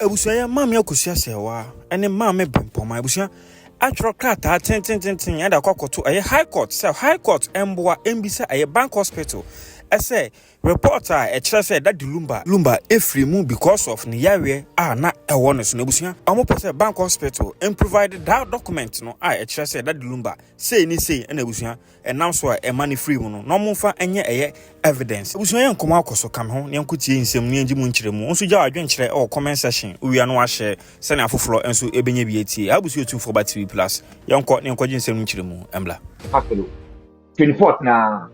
Ebusuya mama yakusia sewa ene mama bempoma ebusuya atro krata ten ya da kwakoto high court say high court emboa embisa bank hospital ese reporter say that the lumba efri mu because of ni yawe na ewo no so ebusuya omo pese bank hospital and provided that document no say that the lumba say ni say na ebusuya enam so money free mu no mo fa enye evidence ebusuya yankomo akoso kam ho ne yankotie nsem ne ngi mu nkyere mu nso gya adwenkyere comment section uwia no ahye se na afoforo enso ebenye bietie abusuya 24 TV plus yanko ne nkwaje nsem nkyere mu embla hospital 24th na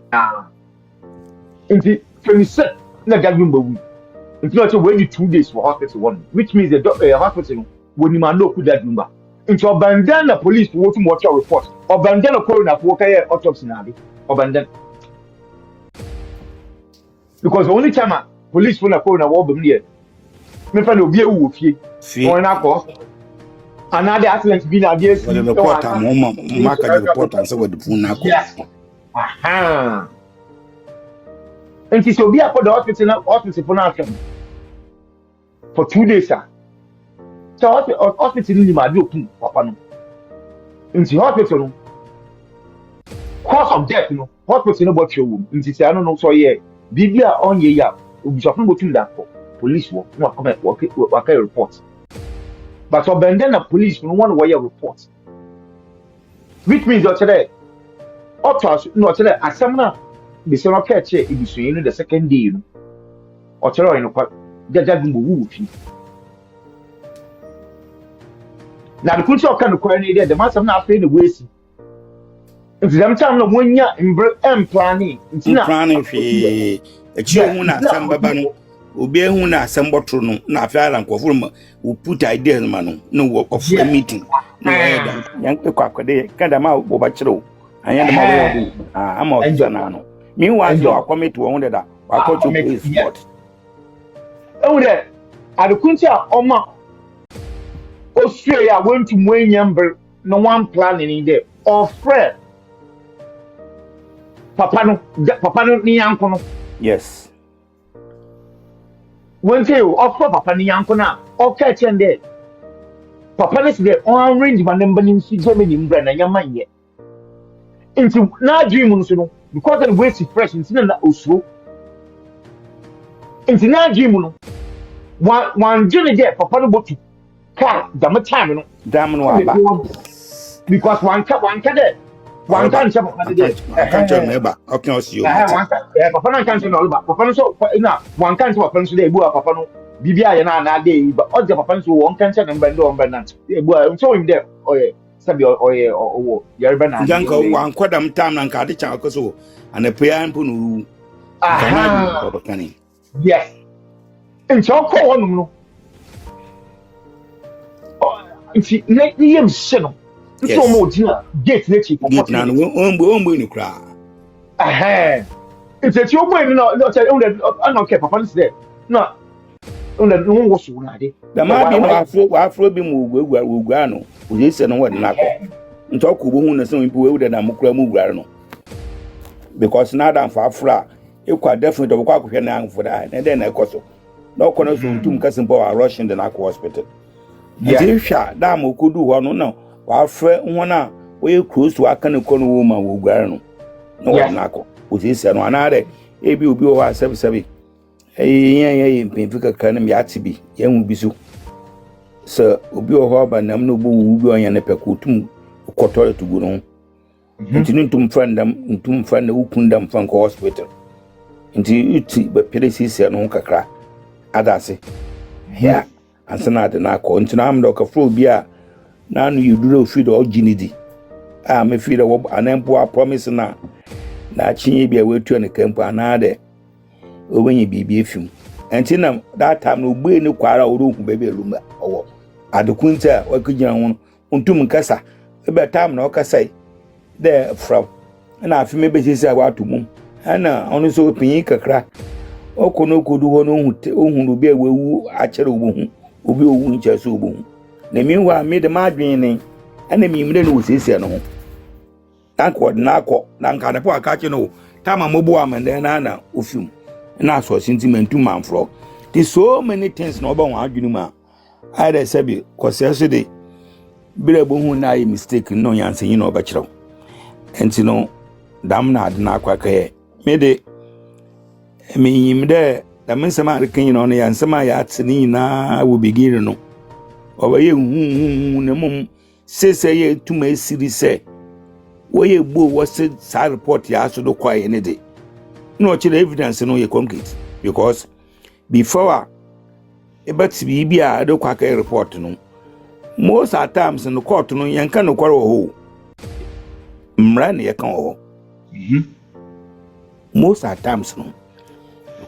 inti 26 na Lumba wi inti no when you 2 days for hospital one which means the hospital when you man no could that Lumba inti obandana police wo to mortuary report obandana coroner for kay autopsy na bi obandana because the only time police when coroner wo bam here me fa no bi ewu fie won na ko another accident bi na bi the reporter mark the reporter say we the phone na ko aha and so be for the hospital for now for 2 days so hospital ni ma bi okun papa no into hospital no cause of death no hospital no botwe wo nti say no so ye bibia onye ya obusafo botum da for police wo no come work report but obenden na police no one way report which means today no today asemna be say no catch e bisuyin no the second day no o tell no kwa jaja Lumba wu fi na the kuncho kan ko ni the matter na afi the way si nti dem time no wonya planning nti na planning fi hu na asem baba no obi hu na asem botro no na afi ala nkofo no we put ideas man no of a meeting no yan kwakwade kada ma bo ba kire o anya de ma wo ama o na no meanwhile your committee won that wa coach police sport there at the kuncha oma Australia went to Mwenyamber no one planning in there or friend papa no ni yanko no yes when say offer papa ni yanko na okay chen there papa is there on range man number ni si Germany mbra na nyama ye into na dream nso no because the way fresh into na osuro into na dream no one journey there papa no botu car the time no aba because one there one can't chop on the day. I can't tell neighbor. How can I see you? Papa no can't know about papa no so na one can't papa no today bua papa no bibia na day but all the papa so one can't check number no number na bua so him there oye sabi oye owo yare na janko wan kwadam time na nka de chan akoso and prayer mpo no yes in choko wonu no if ni yem se no so mo dia gate na chief gate na no ombo ni kra it's a chief boy no say I don't care papa is there no no wo so na de da ma bi no afro bi mu ogua no o je se no word na ko nto ko bo hu na se mpo we da mukura mu ogua no because na da for afra ekwa definitely ko akohwe na anfo da na den na ekoso no ko na so ntum kasempo wa rushing the na hospital yeah sha da mo kodu ho no na wa afra wona we close to aka ne ko no wo ma wo ogua no no na ko o je se no anare ebi obi o wa sebi yen mpemfika kan mi atibi yen bi so so obi o ho ba nam no bo wu bi onye ne pekotum koto to gu no ntum friend ukundam fan ko hospital nti uti ba pedesi se no kakra adase ya ansana de na ko ntina am do ka fro bi a na no yuduro fi do ginidi me fi do anempo a promise na chinye bi a wetu ne kampo anade owenye bibi efim entina that time no gbe ni kwara oru hu bebe Lumba owo adekunta wakugina ho ntum nkasa ebe time na okasai there from na afi me be sisi awatumum ana onu so pinyi kakra okono kodu ho no ohunu bi awu akere obuhu obi owu ncheso obuhu na miwa me de madwen ni ana mi mire no sisi no ho tanko na akọ na nka de po akache no tama mobo amende na ofim na so sentiment manfro there's so many things no ba wan adwunu ma I dey say bi kwase de bire bo hu na mistake no yanse yin no obekiro enti no dam na ade na akwaka ye me de me yim de da men sama rekin no yanse ma ya tsini na wo begin no obaye hu ne mum sese ye tuma esiri se wo ye gbo wo se sa report ya so do kwaye ne de no chire evidence no ye concrete because before about bi a do kwaka report no most at times in the court no yanka no kwaro ho mra ne yakan ho most at times no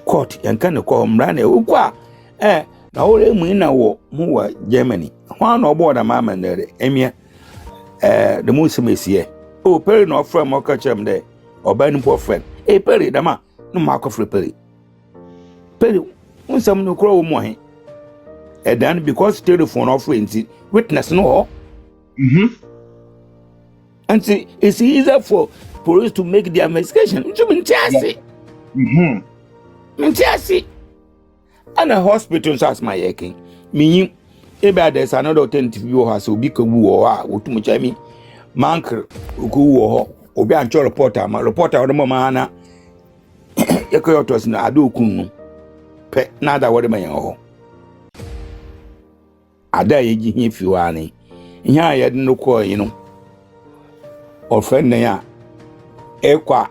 court yanka no ko mra ne ukwa na ore mu na wo mu wa Germany ho na obo da mama ndere emia the most mesie o peri no from o ka chem de oba ni po friend peri da ma no ma ko peri unsam no kro wo mo he then because telephone offering witness no and see it's easier for police to make the investigation and a hospital as my yaking meaning maybe there's another alternative you has will be what too much I mean manker who obi ancho reporter or mama yakoyotos na adokun pe nada what my ho ada ye gi hia fiwani hia ye no ko yi no ofren ya ekwa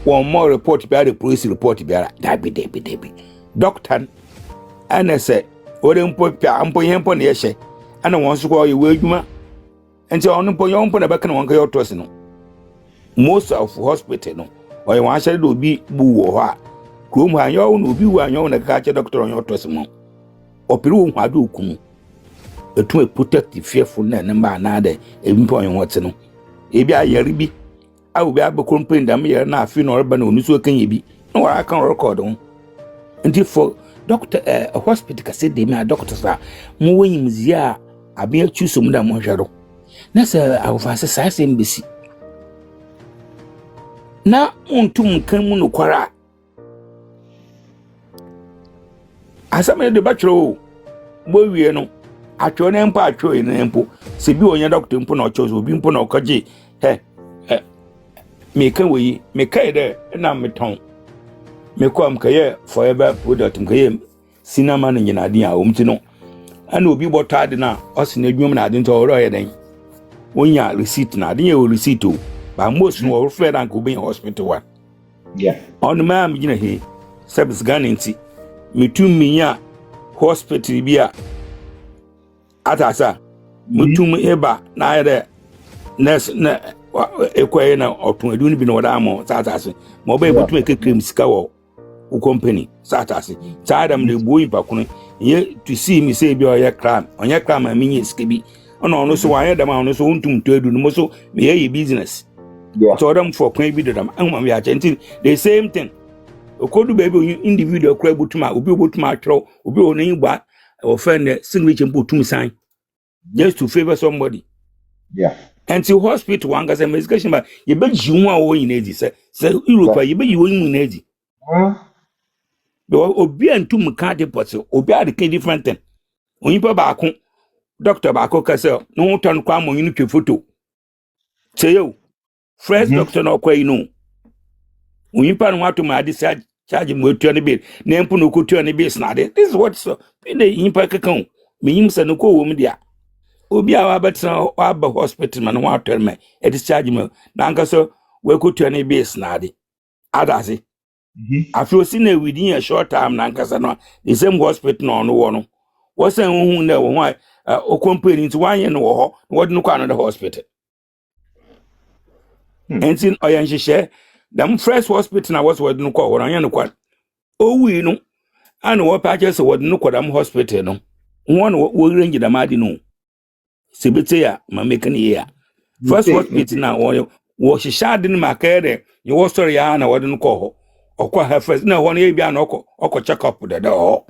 one more report be the police report be dabi doctor ana say ore mpo pia ampo ye mpo na ye hye ana won so ko ye wadwuma enti on mpo ye mpo na be kana won ka ye otos no most of hospital no oye wan hye do bi bu wo ho a krom ha yo no obi wo anyo na ka che doctor on otos mo opiri wo hu adu okunu etu protect fearful na namba na de ebimpo on what no ebi ayare bi awu bi abekon pendam ye na afi no reba na onusu kan ye bi no wara kan record ho nti for doctor hospital ka say de me doctors a mo wanyim zia abia chusum da mo hwero na sa awufase sa se mbesi na untum kan mu no kwara asame de bachro bo wie no atwo ne mpa atwo ne mpo se bi onya doctor mpo na ocho so bi mpo na okaje me kan we me kai de na meton me ko am kaye forever product kaye sinama ne nyina din a omti no ana obi botade na osine adwum na adin to oro ye den onya receipt na adin ye o receipt o ba most no refer dan ko be hospital wa on ma am gina he service ganenti metum minya hospital bia atasa mutum eba na ayre nurse na ekwaye na otun edu ni bi no wada amo satase ma oba ebutum ekekrem sika wo company satase sadam de boyi pakunu ye to see me say bi oye crime onye crime aminye sika bi ono so wanye dam ono so untum to edu no so me ye business so them for kwan bi dodam anwa me agentin the same thing okodu baby individual kra butuma obi obutuma atro obi onin gba offend signature mpo sign just to favor somebody. And to hospital one gas investigation but you be you a wo yin edi say Europe you be you yin edi. Because obi antum ka depot obi a de different thing. Onipa ba ko doctor ba ko ka say no turn kwa mo yin twe photo. Say you fresh doctor no kwa inu. Onipa no wato ma discharge charge mo tu ne bill na mpo no ko tu ne bill na de. This is what so be the onipa kan me yim se no ko wo mu dia. Obi a wabetra waba hospital man wa terme e discharge me na nka so we ko tu ne base na de adase afro si na within a short time na nka so no the same hospital no no wo no wo san hu na wo ho o company nti wanye no wo ho wo de no kwa no the hospital entin oyan hihye them fresh hospital na was wo de no kwa wo anya no kwa o wi no ana wo pa che so wo de no kwa dam hospital no wo no wo range da madi no sebete ya ma mekani ya first hospital na wo shishade ni makere ye wo story ya na wo de no ko okwa ha first na wo na bia na okọ check up de ho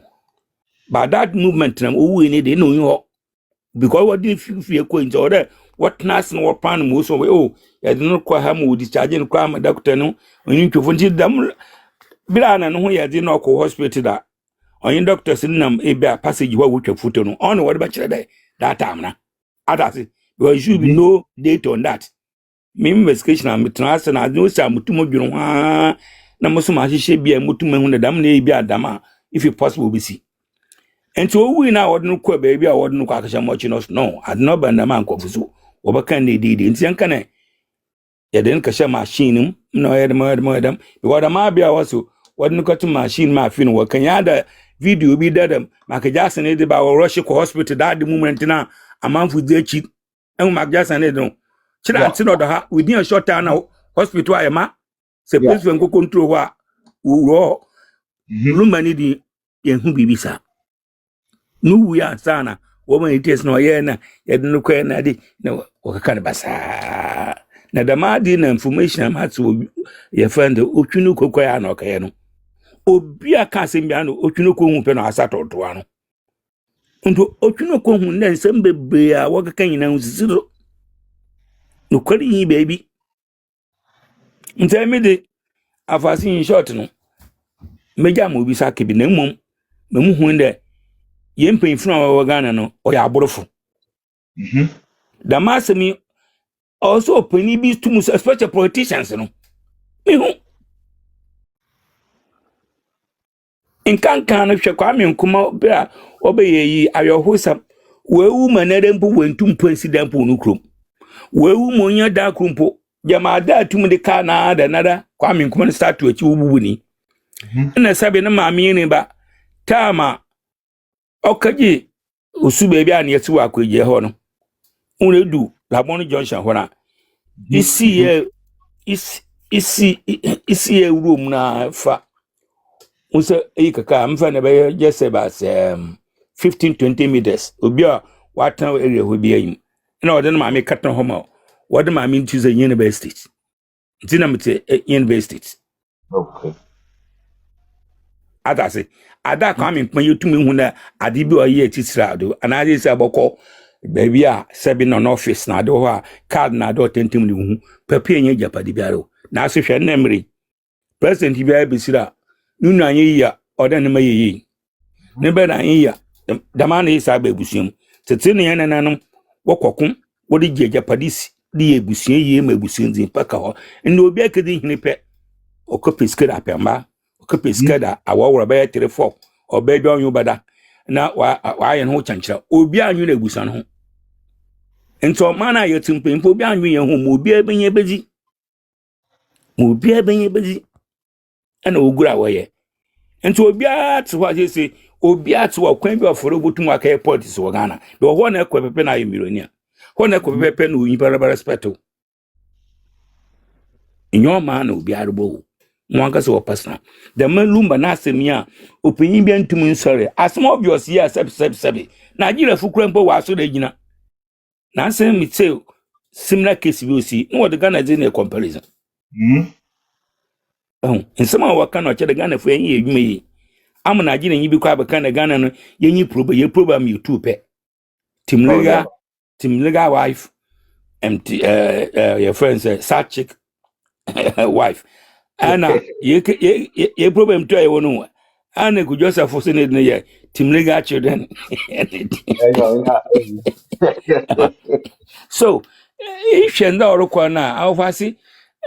but that movement na owu ni de no ho because what did feel ko nje ore what nas no plan mo so we ya de no ko ha mo discharge no kwa ma doctor no oni twofo nti dam bira na no ho ya de no ko hospital da on doctors nam e be a passage wa wo twa photo no on what ba kire that time na adase because you be no date on that me investigation am trans na no say amutumo dwunu ha na mo so ma hye bia mutum hu na dam na e bia dama if it possible be see ento we na wodno kwa baby a wodno kwa akasha mochi no adno ba na man kofusu obaka na didi nti yanka na ya den kasha machine no edem because da ma bia waso wodno kwatu machine ma fi no wakanya da video bi dadam maka jason e de ba wo rush ko hospital that the moment na amanfu de chi en maka jason e no chira anti no da ha within a short time na hospital ayema se police wen ko control wa wo Lumba ni di yenhu bibisa nu ya sana woman it is no ye na yedno kwa na di na wakaka basa na dama di na information am hatu ye friend otwunu kokwa ya na okaye no obi aka asem bia no otwunu ko hu pe no asatoto ano nto otwunu ko hu na nsem bebe a wakaka nyina nsisiro no kwari yi baby ntemi de afasi in short no meja mo bi sakebi na mmom memu hu nde ye mpanyifunu a wa Ghana no oya aborofo dama asemi also pani bi to mus especially politicians no mehu nkankan no hwe kwa me nkoma bra obeyeyi ayohosam wewu manere mpo wentum president po no krom wewu monya da krompo jama da tum de kana da nada kwa me nkoma start to achi wububu ni na sabe na maami ni ba tama okaji osu bebi an yeti wa kwaje ho no unedu labon junction ho na isi ye room na fa unse kaka mfa na be just about 15-20 meters obi a watan area ho bi ayim na wode na maami katan ho ma wode maami ntuze university ntina mete university Okay. Adase ada kwa me pman yetumi hu na ade bi oye tisra do anaje se aboko baby a sebi no office na do ha card na do tentim ni hu papi enye japade biaro na so hwe na mri president bi a besira nunu anye ya oda ne mayeyi ne be na anye ya dama na isa ba ebusuam tete ne yana nanom wokokun wodi japadisi di ebusuam yi ma ebusuam din paka ho ndi obi akedi hini pe okopiskeda apemba okopeskada awawra ba 34 obedo onyu bada na wa ayen ho chanchira obi anyu na ebusan ho ento mana yetimpe mpo obi anyu ye ho mo obi ebenye bezi ana ogura woye ento obi atu wa jese obi atu wa kwan bi oforo botum aka airport so Ghana do ho na ekwepepe na ayemironia ho na ekwepepe na oyi barabara speto nyoma na obi arbo mwanga so personal the man Lumba na asemia opinyin bi antum nsore asem obvious here sebe Nigeria fukura mpo wa so da gina na asem mitse similar case bi osi no the Ghana dey na comparison nsema waka no che Ghana fo yin edwuma yi am Nigeria yin bi kwa beka na Ghana no yin program YouTube pe timlega wife your friends side chick wife ana ye problem to ayo no ana ku Joseph for senate na ye timlega children so if you know rokwa na awfasi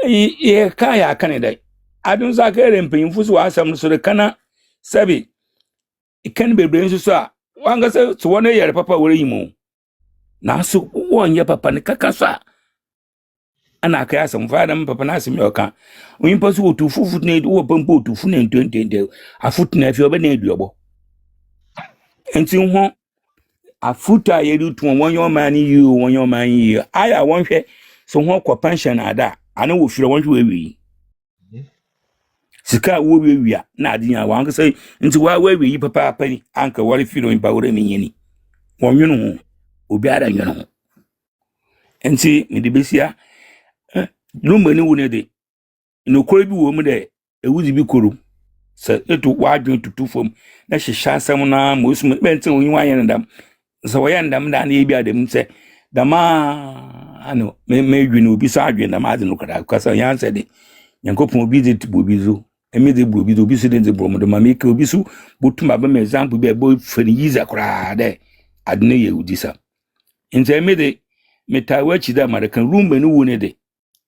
ye ka ya Canada adun za ka rempin fusu asam so de kana sabi ikan bebre nso so a wanga se to wona yere papa wore yimo na so wonye papa ne kaka so ana aka asam fada papa na asem yoka won pasu otufu futne wo pampo otufu na 2020 afutna afi oba na eduobo enti ho afuta yeri tu wonyo mani yi wonyo mani yi aya wonhwe so ho kwa pension ada ana wo fire wonhwe wewi sika wo wewi na adinya wanka sai enti wa wewi papa apani anka wori fire mpa wore menyeni wonwenu ho obi ara nwenu ho enti midibesia Lumba ni wune de no kore bi wo mu de ewuzi bi koru se etu wadwen tutu fom na hyehyɛ asɛm na mosum bɛnten onyi wayen ndam se woyɛ ndam da na ebi adem se dama ano me dwene obi so adwen na ma de no kra kasa yan se de yankopon obi de tubo bi zo emi de bro bi do bi so de bro mo do ma me ke obi so botuma ba me example bi e bo fani yiza kra de adne ye udisa nti emi de metawa chi da American room no wo ne de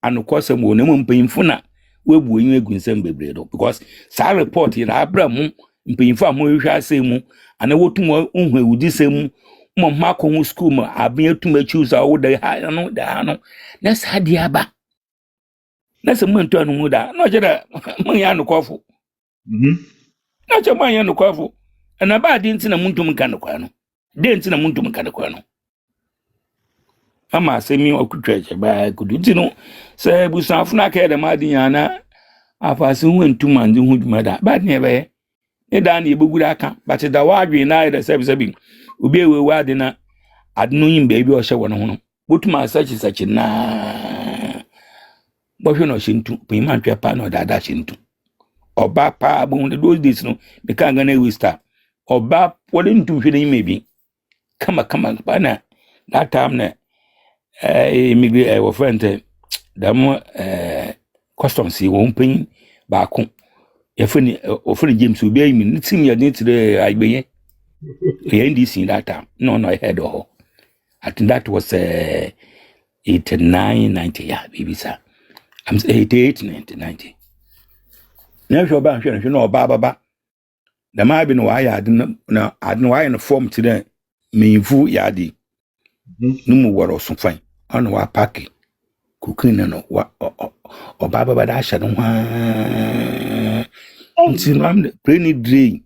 anokosem wo ne mo mpanyimfo na webu onyu egunsem bebre do because sa report yi na abramu mpanyimfo a mo hwehwe asem mu ana wotum ohwe udisem mo mako hu school mo abin atum choose a wo da ha no na sa dia ba na se mo nto anu mu da no je da mo ya anokofo na je mo ya anokofo ana ba di ntina muntum kan kwa no de ntina muntum kan kwa no ama asemi okutweche ba kudu ntino se busanfo na ka de ma di yana afase hu ntum andi hu dwumada ba ne be ne da na ebugura aka but da wadwe na ida sebi obi ewewe ade na adno yin ba bi o hye wono ho botuma sachi na bo hwe no shintu pima ntwa pa no da shintu oba pa bo de those days no be kan ga na wista oba wode ntu hwe ni mebi kama pa na that time na immigrant wo friend dam customs wo mpin ba ko yefuni ofuni James obi ayi mi tim ya tire agbeye ye ndc that time no I heard of I think that was 89 90 yeah baby sir I'm 88 90 na hwe ba hwe no ba da ma bi no wa ya adno wa ya no form tire minfu ya di numu woro so fine on wa pack kukina no wa baba da sha no ha nti mam preni drain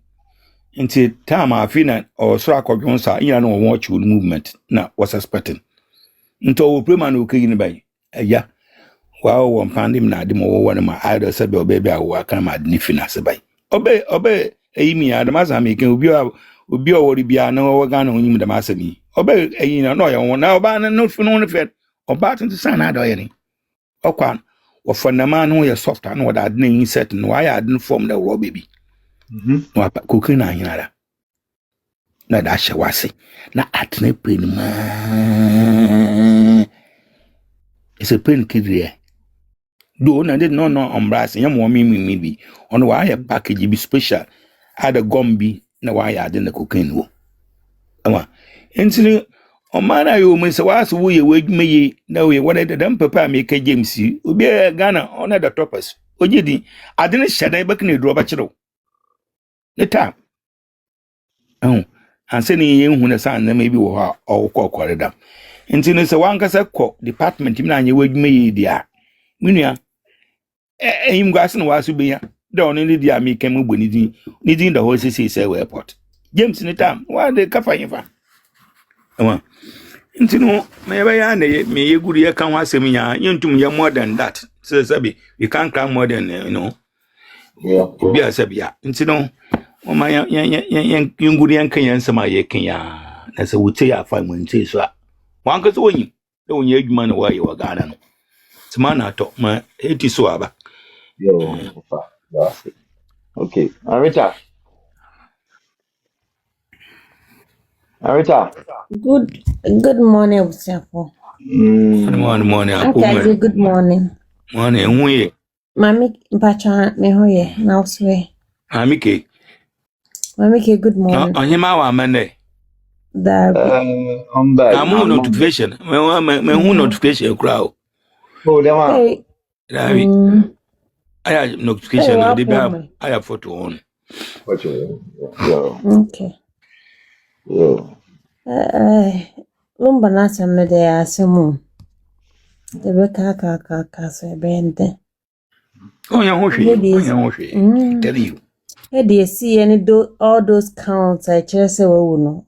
nti time afina o so akodwonsa ina no watch movement na was expecting nto wo prema no kyi ni bai ya wa wo pandim na adim wo wona ma either sabe obaby awo aka ma adni finance bai obe eyimi adamaza me ken obi o wori bia na wo ga na onyim da masami obe eyi na no ya won na oba na no funu no fe oba tin san na do yeri okwan wo fonama no ye soft na wo da adna yin set no wa ya adna form na wo baby no kokina na hinara na da hye wase na atne pen ma it's a pen kidrie do na did no embrace yam wo mi bi ono wa ya package bi special ada gombi na wa ya adna kokina wo ama entini omana yo mun se waso wo ye wadwumaye na wo ye wona da papa me ka James obi Ghana ona da toppers ojidi ade ne hyedan bakene duro ba kiro ne ta anse ni ye hu na san na me bi wo ha okokore da entini se wankasa ko department mi na anye wadwumaye dia munua ehim gwase no waso be ya da ono ni dia me ka mu boni din da ho sisi se airport James ne ta wa de kafa yifa ama ntino me ba ya na me ye guru ye kan wasem nya yentum ye more than that so sabi we can't cry more than be asabia ntino o ma yen guru yen kan yen sama ye kan ya na se wuce ya fa mun ce so wan ka so yin da won ye adwuma na wa ye wa Ghana no tuma na to ma eti so aba okay Arita Good morning, Usiapo. Morning Okay, good morning. Morning huye. Mami mpacha me hoye na uswe. Mami ke good morning. Onyema wa mane. I'm back. I'm notification. Me notification crowd. Oh, them are. Hey. I have notification. I have photo on. Okay. Lumba na semme de asemu. De beka so bende. Oh, ya hohwe. Tell you. Hey, do you see any all those counts I chese we no.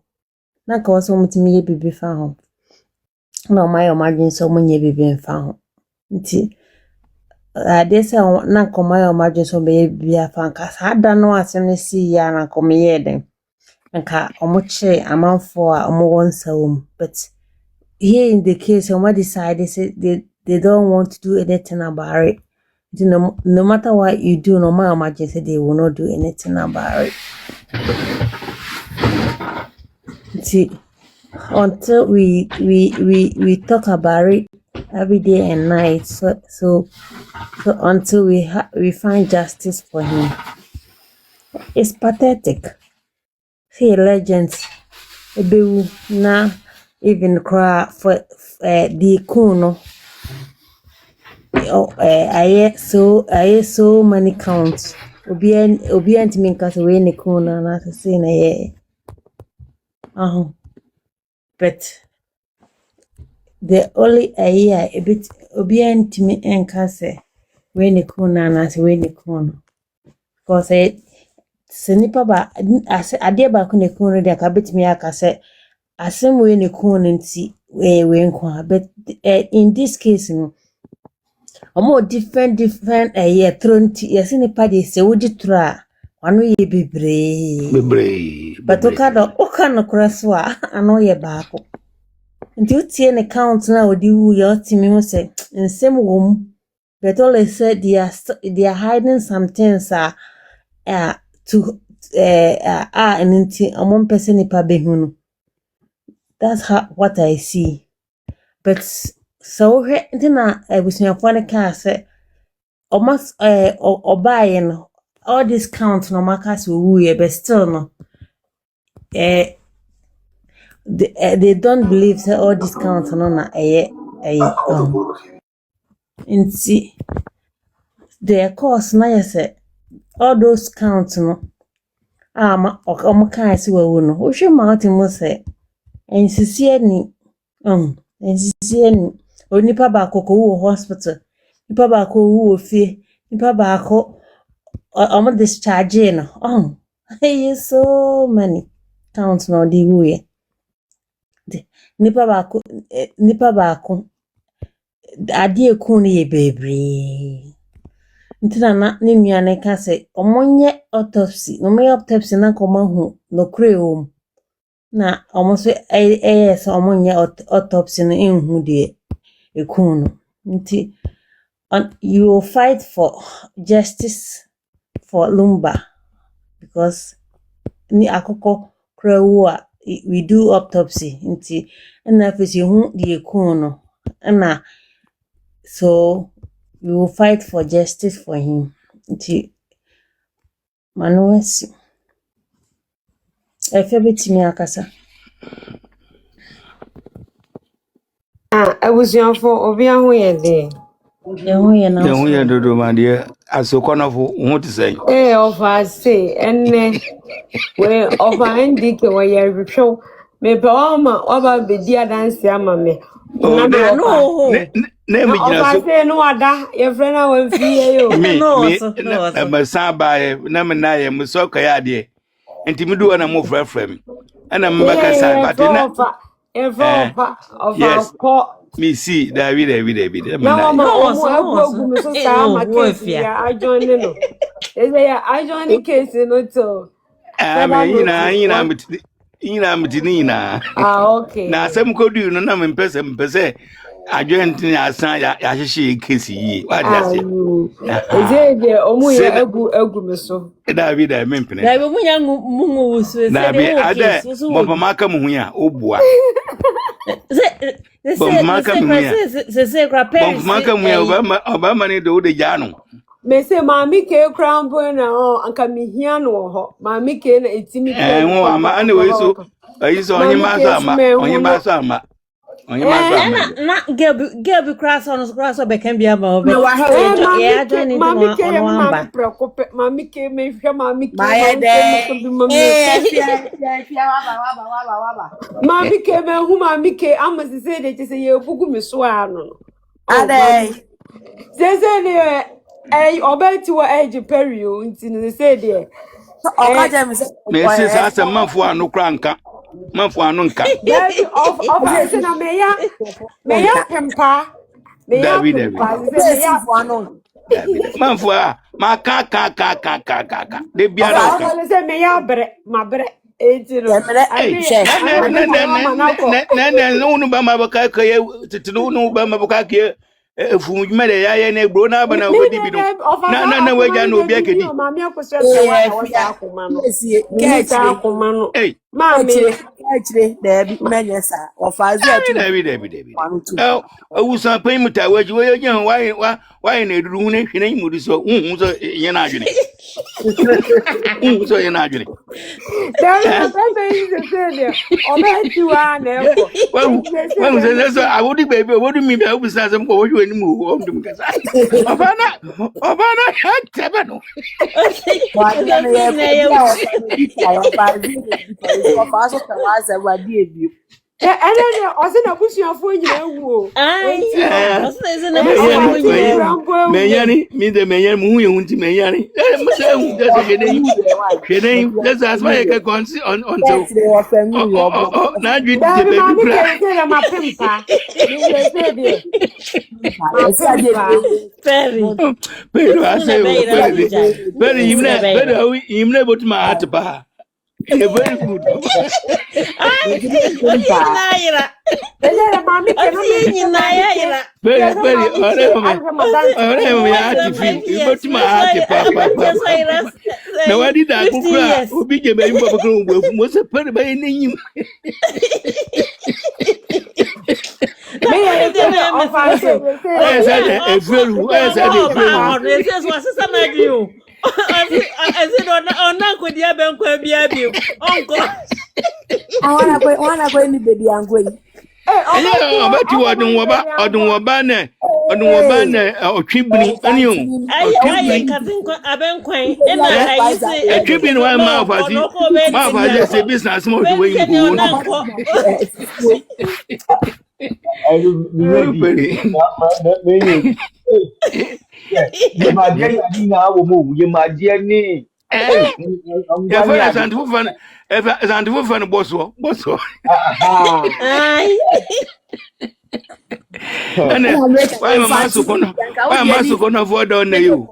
Na ka waso mutimi ye bibi fa ho. Na my imagine so munye bibi fa ho. Nti they say na koma imagine so be bibi fa nka sa da no asem si ya na koma ye den. Nka omoche amanfo a omwonsa but here in the case someone decided they don't want to do anything about it. No matter what you do, no matter emergency, they will not do anything about it. See, until we talk about it every day and night. So until we find justice for him. It's pathetic. See legends. Ebewu na even cry for the kuno. I so many counts. Obi antimi nkasa we ne kuno na say na ye. But the only a bit obi antimi nkasa we ne kuno na say we ne kuno. Because senipa ba ade ba ko ne kuno de aka betimi aka say asem we ne kuno nti we nkwa. But in this case no omo different thrown yes nipa de se wodi tra wano ye bebre but oka no kraso a ano ye baako nti utie ne count na odi wu ye otimi ho se nsem wom but all they said they are hiding some things to and nti omo person nipa behunu. That's what I see. But so na ebusuafo ne ka say almost obaye all this count no makas we but still no they don't believe say all this count no na inti the course na yes all those counts no kan say we no wo hwe ma mo say ensisi ani onipa ba kokko hospital nipa ba ko wo fie nipa ba ko discharge no hey so many counts no di we nipa ba ko ade eku no ye bebre ntina na ne nuane ka se omonye autopsy no me autopsy na ko mahu no kre na omoso yes omonye autopsy no enhu de eku no nti you will fight for justice for Lumba because ni akoko krawo we do autopsy nti na fesi hu de eku no na so we will fight for justice for him nti manu asi efe betimi akasa abusuafo obi ahu ye de Yehu ye na Yehu ye dodo ma de asokonofo wo ti say. ofa say enne we ofa ndike we ye hwehwe me pe oma oba bedi adanse ama me na do ofa Na me gina ofa so say no ada ye frɛ na wa fie yo me ma samba na me na ye musoka ya de enti me do na mo frɛfrɛ me ana me baka san but na ofa ko me see David na ma omo me so sa ma case ya I join no I join case no to ina mtina okay na asem kodu no na me mpese adwenti asan ya hyehye kesi yi wa dia se de omu ya egu me so David mempene David munya mungu so se de wo case so wo maka mu hu ya obua se gra Paris maka mu ya obama ne do de jano me se mami ke crampo na anka mihia no ho mami ke na etimi pe wo ama ane we so ayi so onye ma so ama na girl crash on be can be about yeah don't need mami ke me hwe mami ke me hu mami ke amase se de se ye bugu me so ano adai se ne obeti wo age perio nti ne se de okaje me se sa se manfo anu kra nka manfo anu nka of se na me ya pempa David manfo ma ka de biara ka se me ya ma bre ejiro unu ba ma baka ka ye titinu unu ba ma baka ka efu jumele ya ye ne bro na ba na obedi bi no na we ja no obi akedi ma mi akoso se wa na wa sa akoma no Mami. Actually, there many sir. Or Fazia to David. one two. Oh, I was a payment. I was why in a room name would so yanagony. So yanagony. There is a baby there. Or bet you are therefore. Well, I would be baby. What do you mean? I was as I'm going to move on to because Obana had Tabano. And then I was in a bush for you. Mayani, me the mayor moon to Mayani. That's as my concern on so. Now you did my pimpa. Pero I say, very even about my heart bar. Very good. Now I did that. Who became a was a pretty by name. I wanna go in the baby and go. Yeah, but you are doing Wabana or Tribune, and you. A Tribune, one mouth as a business more the way you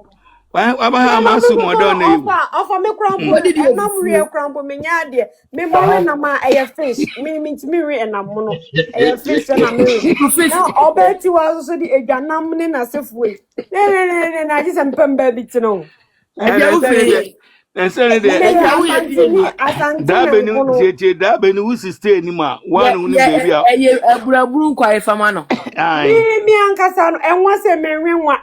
why masu mo don you offer me crumble and no real crumble me nyade me born na ma aye fish me re na mono aye fish na me na obeti was so di edwanam ne na sefue na ji sem pemba bi tino and say that benu wusi stay ni ma one baby aburu kwai fama no mi ankasa no enwa se menwenwa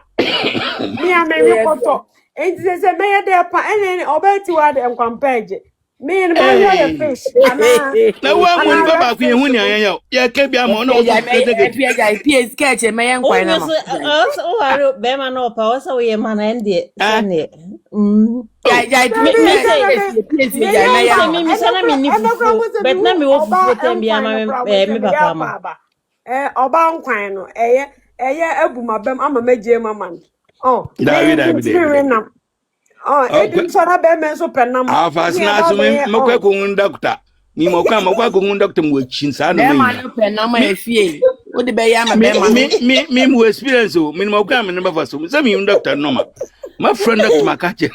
mi ameri koto enti se me de pa ene obeti wa de enkwampeje me no ya fish ana na wa mo ni baba ku ehun ni ayan ya ke bia mo na o PS sketch me yan kwai na no o haro be ma no pa o so ye ma na ndie sane but na me wo fufu tembia ma me papa mo oba nkwan no eye abumabem ama meje mama oh David oh edin so na be men so penam afasna so me kwako doctor mi mo kwa doctor mo chin sa no me ma penam afie wo de be ya ma be ma me mo experience o me mo kwa me number for so me doctor no my friend doctor makache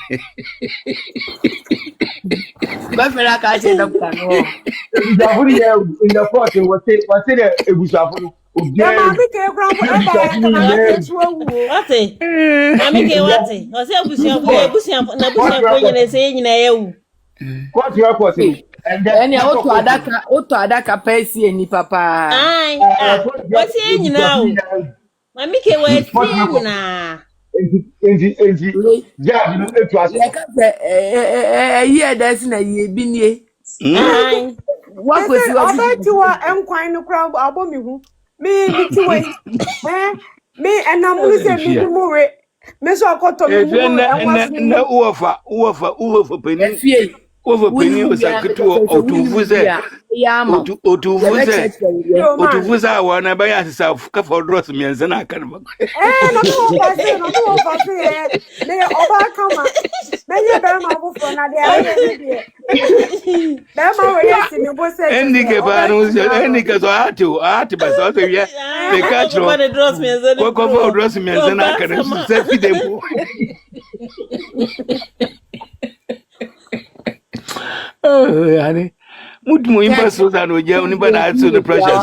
ba fera ka che doctor no Zaburi ya in the court what say the ebusafu ma bi ke grandpa na Ate. Amike wate. Ose abusian na nyine se nyina yewu. What you are causing? And oto adaka pesi eni papa. Ai. What's nyina o? Amike wa tie nyina. Enti ja no etu ase. Leka ye dasi na ye binie. Ai. Wa kwesi wa obeti wa enkwan no kra abomi hu. Me tiwe. Me enamu se mi mure. Me so akoto mi mure. Na uofa peni. Uofa peni osaketu otuvuze. Otuvuze awana ba ya sisa ka for dross mienza na aka no. No pase. Me oba kama. Me ye be ma bu for na de. Be ma we yes ni bo se. Endike ba no endike so ati ba so ye. They catch no. Ko for dross mienza na aka no se fi dempo. Oh, yani. Mutu impossible than we je ba na so the pressure.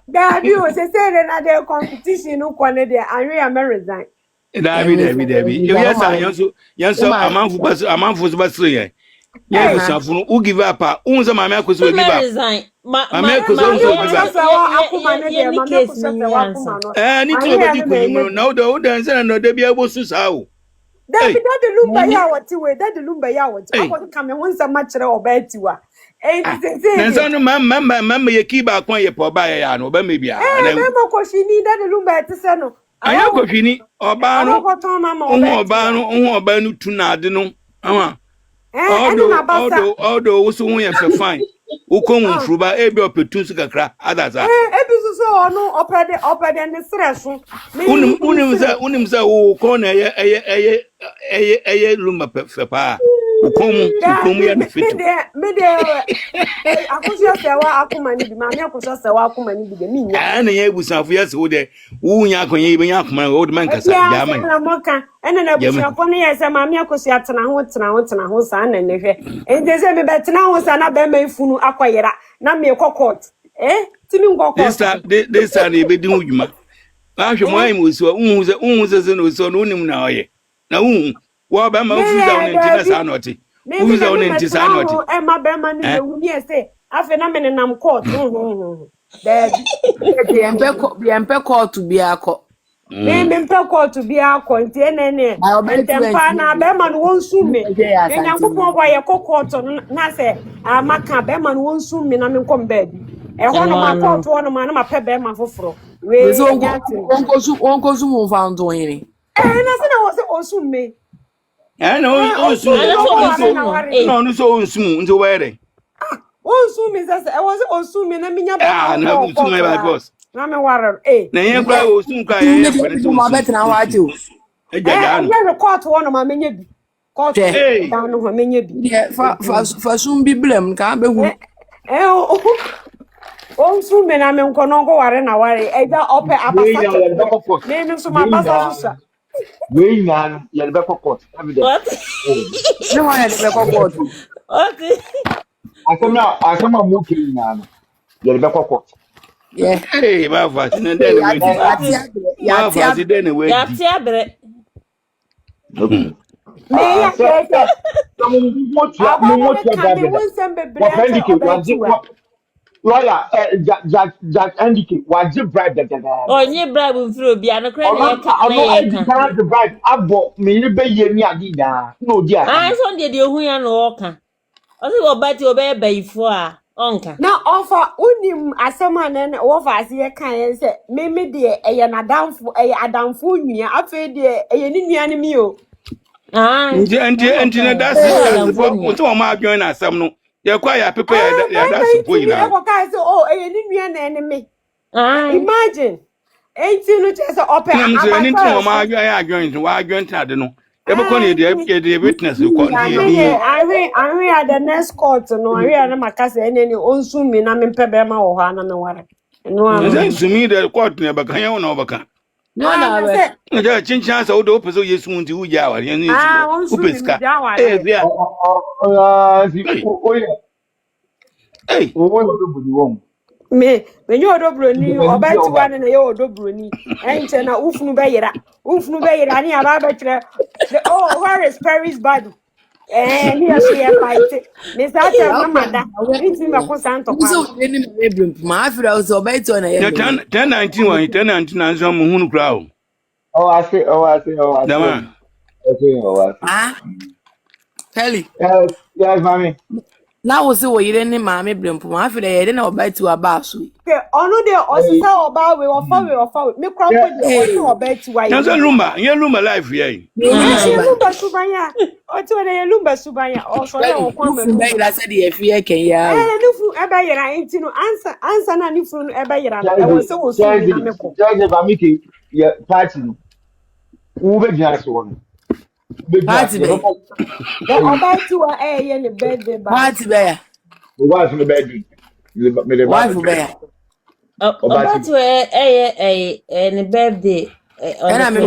That you say na the competition no kwane there anwe ya me resign. David. Yes, amanfu so basire yen. Yeah, Safun, who give up? Unza Mamma could give up. resign. Mamma could also give up. And it's nobody could know the old dancer and they be able to sow. That the Lumba ya what you were, that the Lumba ya what I want to come and once a match or bet you are. And so, mamma, you keep back when you poor by a no, but maybe I am she need that the Lumba to send. I am Coffini or Bano or Banu to Nadino. Although so we have to find who come through by a bit of Petuska crack, others are. So no opera than the stress. Unimsa who corner a Lumba papa. Who come and fit. I could just say, I come and be my could just say, welcome and be the mean. And a year with some years old, who yak when you young man, old man, and then I was upon years, and my milk was yet and I want and I was son and if and there's a better now was another man funu acquire, not me a cockot. Eh? This time they be doing you. I should mind was so now. Now, what about my food down in who's on in Tisanoti? And my Berman, yes, I phenomenon and I'm caught. The emperor called to be a call. Name called to be our content, and Pana Berman won't sue me. And I'm going to buy a cockot on Nasa. Maka Berman won't sue me, and I'm come bed. And one of my court, one of my pet Berman for fro. We won't go to found doing it. And I said I was also me. I know, so soon to wear. Also, Mrs. I was also me, and I mean, no, to my boss. I'm a water, eh? Now, will soon cry. Better now, I do. I never caught one of my many. Caught down of my many. For soon be blamed, can't be. Also, men, I'm in Conongo, and I worry. Either upper upper. Name some my master. We nan yɛ be court every day. What? No one had ever called. What? Asema mu kiri nan yɛ be court. Yeah. Hey, my fast, and then my fast, then away. Yatia, Okay. Lawyer, Jack Andike, was you bribe the oh, you bribe with through Biano credit. The bribe, I bought me, be ye near Dida. No, dear. I saw the Yohuyan Walker. I said, but you obey before, Uncle. Now offer unim as someone and offer as ye can say, maybe dear, a down for a down for me, I feel dear, a Indian meal. Ah, and that's what my join us some. You're quite prepared. That's the oh, a Indian enemy. Imagine. Ain't you just open? I joined to I joined. I don't know. Every the witness who call I read the next court. No, I read my cousin and any own soon. I'm in Pebema or Hannah. No, I'm to me the court never can overcome. No, chance all the opposite you soon to Yawa. Hey, me, when you're dobroni, or back to one and you're dobroni, and na ufnu bayera, and ya rabbit. Oh, where is Paris Badu? And here she is fighting. Miss Mother, it's in my consanto. My friend was obeyed on a 1019 some moon crowd. Oh, I say. Okay, Kelly. Yes, mommy. Now was the way you didn't mammy blimp. My friend, I didn't obey to a bass. Oh, no, also about we or follow me crop or bet to why. That's a Lumba life, yea. Lumba Subaya, or to a Lumba Subaya, or so I said, if you can, yeah. I ain't no answer, none if you ever. I was so Miki, yeah, party. Who just one? Party, about to a in the bed, party bear. The wife in the bedroom. The wife bear. About to a birthday. And I'm a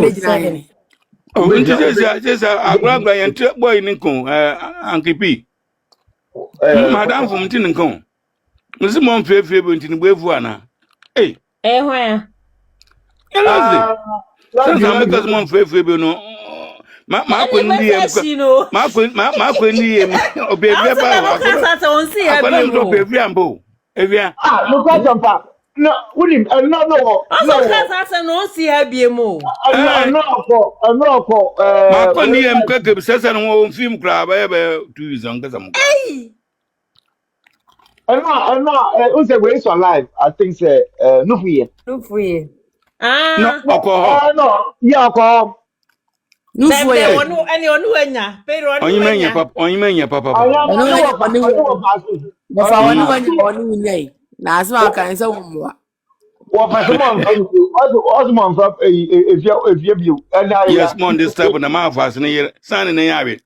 oh, just a grand and boy in Uncle P. Madame from Tinicon. Mrs. Mom favorite in the wave one. Hey, Where? because Mom favorite no. ma kwendi ma kwendi obi I ba said, I don't see her. akwana ndo pe ambo evia no question pa no unim no I said, no see her be more. no ma kwendi keke sesa no film kra ba 2 years ngasa mo Hey. who's the way on live I think say no for you no Ah. alcohol no yeah ko No Then for they ya. want no any on wenya. Pero on wenya. onyi menya papa Na fa wani nyai. Na asma kan se wo mo. what for someone from Osman from if you and yes mon this type na ma fa sene yere san ne yawe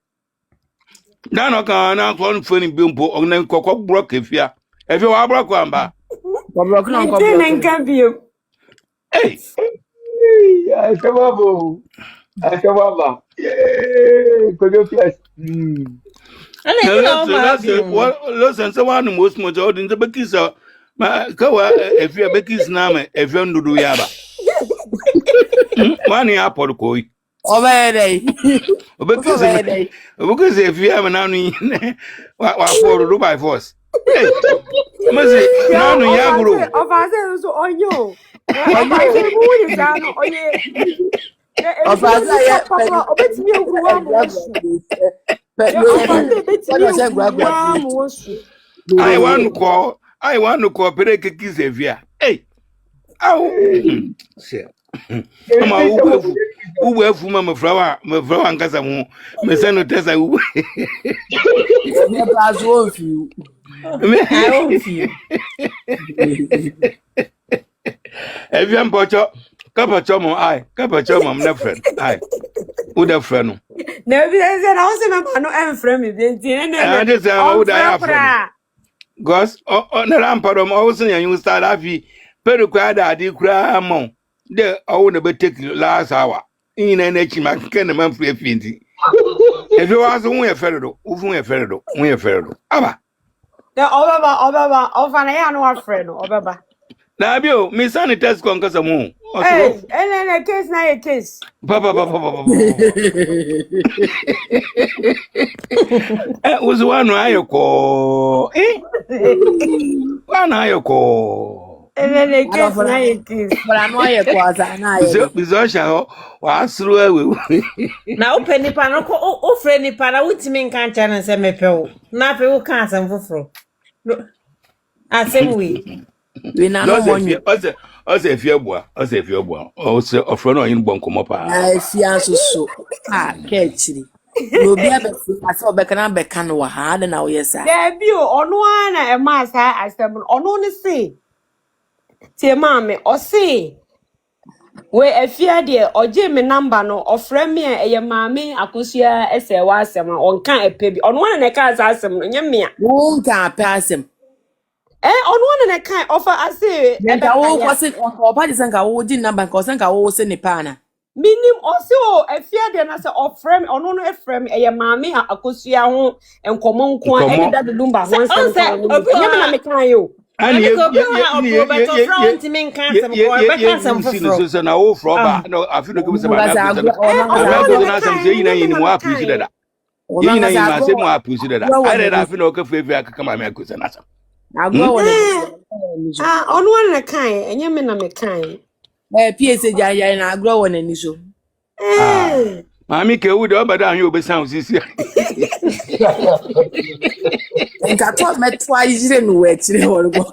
dan o kan na ko foni bi mpo on na kokko brok efia efia wa brok amba Ko bro ko ko Then bro. nkansah. eh I come up could you please And then you know my listen so one most mo jo din be kisa ma ka wa efia be kis na ma efia ndudu yaba mani apod koi Obere. obekise efia ma nanu wa for do by force eh mazi nanu ya guru Ọfàṣẹ nso onye o. Ọfàṣẹ mu ni sa no onye. Ọfàṣẹ ya papa obetimi egwu wa mo su. Ọfàṣẹ betimi egwu wa mo su. I want to cooperate kikis efia eh au se ama uwefu ma flower ngasa mu me seno tesa u ya pass one few. I won't feel. efia mpocho kapacho mo na friend ai u da friend no Na ebi se na o se me pa no enfrɛ me bi nti na just u da ya friend Gos na rampado mo wo sen yan start afi pero kwa da adi kura mo de owo na be take last hour ina na chi ma ken na man free finti e fi wa so hu ye feredo hu ye feredo aba na ọbaba ọfa na ya no afrɛ no ọbaba. na bi o mi san test kon kasa mu o Hey, so and case na a case. papa uzu wanu ayoko wanu ayoko And a case na a case. Bara no ye kwa za na ye. bizo sha ho wa asuru awe Na open nipa no ko o frɛ nipa na wutimi nka ncha na se mepew. Na pe wo ka asem foforo. No. Asem we. We na no money. Ose efia bua ose ofro no yin bonkomo pa Na efia so ah ke chiri. No bi abefu ase obeka na beka no wa ha de na wo yesa. There be ono na e ma sa asem no ono ne se. Tie maame o se we afia de oje me number no ofre me eye maame akosua ese wa asem onka epe bi ono na ne ka asem no nye me a. Wo nka pa asem. Ono na kan offer ase Nka wo kwose opa de sanka wo di number nka sanka wo se ne pa na. minim ose o afia de na se ofrem ono no efrem eye maame akosua ho enkomo nko a e da de Lumba ho nsem nyame na me kan yo ani ko bi ha oprobeto front mi nka asem ko e beka asem foforo so na wo fro ba no afi no kebisa ba na asem se yina yin mo appreciate dada yina yin ma se mo appreciate dada ai da afi no ka fefe akaka ma me akosa na asem Agwa wo ne. ono na kan enye me na me kan PSA ja na agwa wo ne ni so. Mami ke wu de obada anyo obesan osisi Nka to metwa yire no we chire wo go.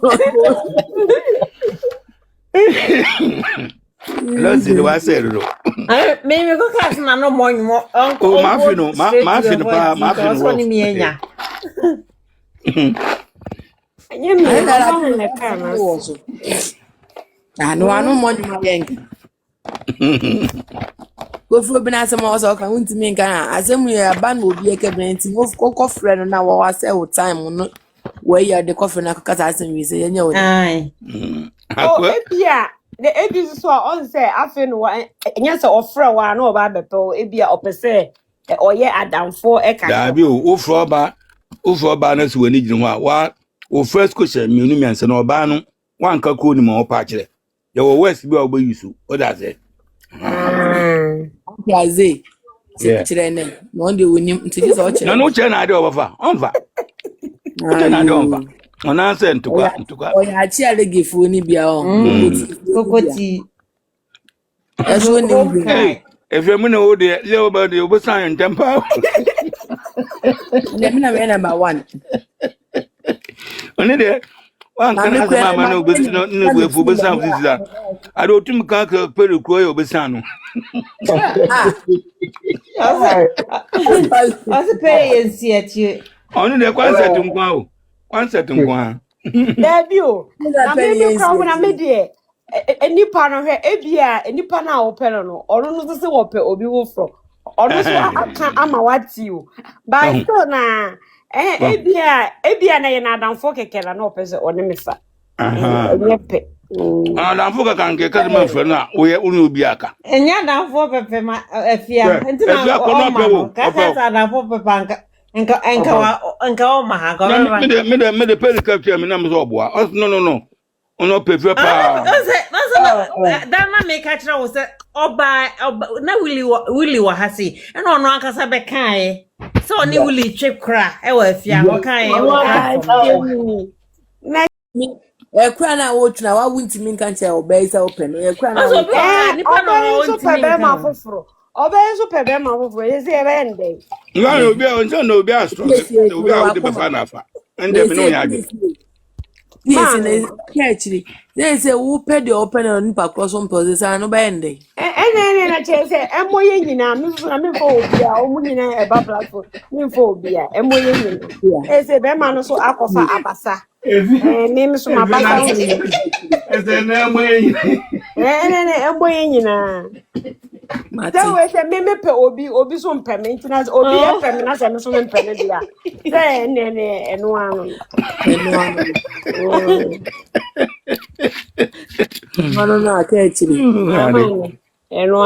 Losi de wa se ro me go ka asem na no money mo o ma fi no so ni mi enya. enye me na kan wo so. Anu money ma yenga. Go fro bi na asem o so kan untimi nka asem ye aba na obi ekebenti wo kokko frɛ no na wo wa say wo time no we ya de coffee na kaka asem wi se yenye wo. Ai. akwa ebia the edis so on say afi no enye se ofrɛ wa na oba bepew ebia opese oye adamfo e kan da bi o fro ba na so wani gine ho a wa o first question mi nu mi anse na oba no wanka ko ni ma o pa kire ye wo west bi oba yusu o da say Yaze. chirene no de wonim ntiji so chire na no che na ade obafa onfa che na ade onfa ona se ntukwa o ya chi alegefu ni bia o Kokoti. eso ni mbu Kai. if you me no de le oba de obosan ntempa ne me na number 1 oni de wan kana asema ma no obosan no ne gwefu obosan sisira ade otum ka ka pere kro ya obosan no Asa pay yensi ati. oni de kwanset nkwa o kwanset nkwa Debio. Na pay me yensi crown na me de. Enipa no hwe ebia enipa na wo pere no ono no se wo pe obi wo fro ono so aka ama wati o by so na ebia na ye na adamfo kekela na opese one mefa enyepe na fuka kan ke ka ma fro na wo ye unu obi aka Enya na fo pepe ma afia. Enti na ko no pe wo ka sa na fo pepe anka o ma ha go ba. me de pere ka tia me na me so oboa no ono pe fe pa That na make catch was oba na willy wa hasi e no no akasa be kan so ni willy twe kra e wa afia wo kan na ekra na wo tuna wa wuntimi nkanche obaisa open ekra na so ni pa no so pebe ma foforo obe so pebe ma foforo yesi e bende nga no bia on no bia strong no bia wo de be fa na fa ende me no ya de yes in catchy they say who pay the open on pa cross on position no bende na chese emoye nyina me fo obi a omu nyina e ba platform me fo obi a emoye nyina ese be ma no so akofa abasa me so mabasa ese na emoye emoye nyina that way say me pe obi so mpe me ntina obi e pe me na say me so mpe me dia say eno ano no no catchy eno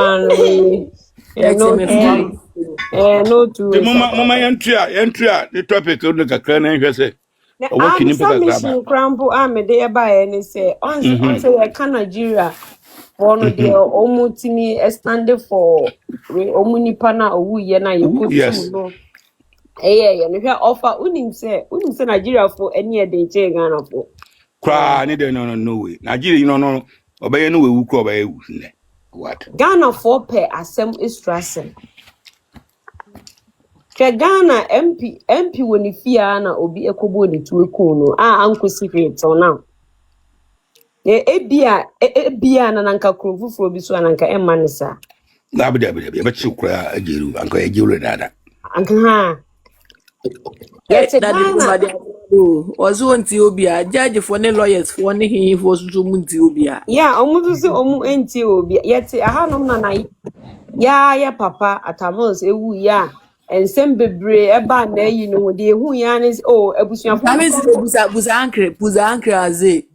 no to mama yantua the topic on the kakra na hwese owo kini pe kakra ba crampo amede e ba e ne say on say e ka Nigeria one de omutimi stand for omu nipa na owu ye na ye kotu no ye no hwe offer unim say Nigeria for any e de che Ghana for kwa ni de no way Nigeria no obaye no wewu kro obaye wu ne what Ghana for per asem istrasem ke Ghana MP woni fia na obi ekobo ni tuweku no anko secret now ebia na nanka krofufuro bi so nanka emma ne sa dabida be chi kura ajeru anko ajeru dada anka ha yet that was one Ethiopia judge for the lawyers for he was to Ethiopia yeah omudu se omu Ethiopia yet ahanom na ya papa atamos ewu ya ensem bebre eba na yi no de ehu ya ne abusuafo buza ankre aze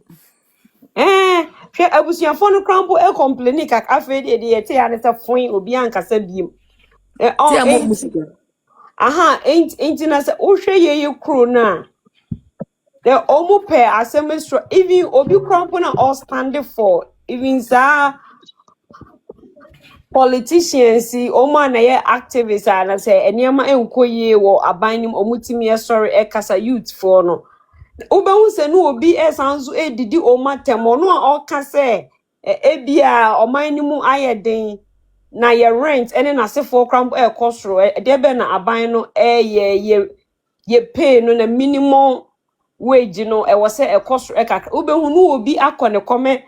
hwe abusuafo no krampo e complain ka afa de yete ya ne se fon obi ankasa biem ain't na se o hwe ye kro na the omu pe asemestro even obi krampo na all stand for even za politicians omo na ye activists na se eniema enkoye wo abanim omutimi sorry e kasa youth for no ubehu se no obi esanzu edidi omatemo no a okase ebia omanimu ayeden na ye rent ene na sefo krampo e kosoro de be na aban no ye pay no na minimum wage no e wo se e kosoro e kaka ubehu no obi akone kome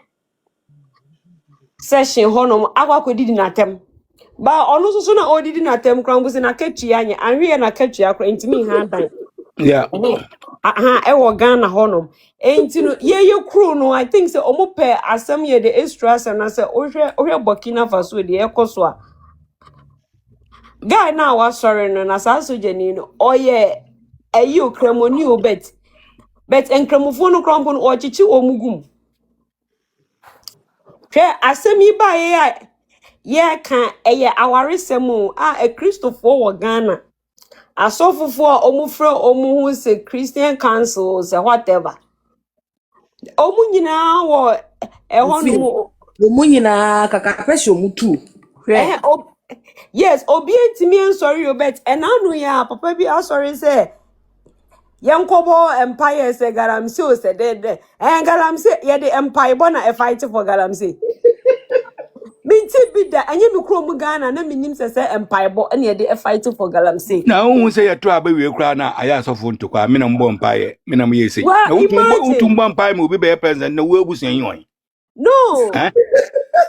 session honom akwakodidi na tem ba onu so na odidi na tem krampo se na ketua anya anwe na ketua akra intimi ha dan yeah e wo Ghana honom entino ye crew no I think say omo pe asem ye the extra na say ohwe Burkina Faso de ekoso a guy na wa sorry no na sa sojani no oye ayi okramoni obet but enkramofo no krampo no ochichi omugum hwe asem yi ba ye kan eye awaresem a Christopher wo Ghana asofofo a omufra omuhu se Christian councils whatever omu nyina wo ehonu omu nyina kaka pesho mutu Yes, obi entimi en sorry o bet enanu ya papa bi asori say yankobo empire say galamsey o say de galamsey ye the empire bona e fight for galamsey. Minti bida anye mi krom Ghana na minim say empire bo na ye the fight for galamsey. Na who say you to abawe kra na aya sofo ntokwa me na mbo mpaye me na me yesi. Well, Na utumbo mpaye mo bi be president na wo abusan yon. no. Eh?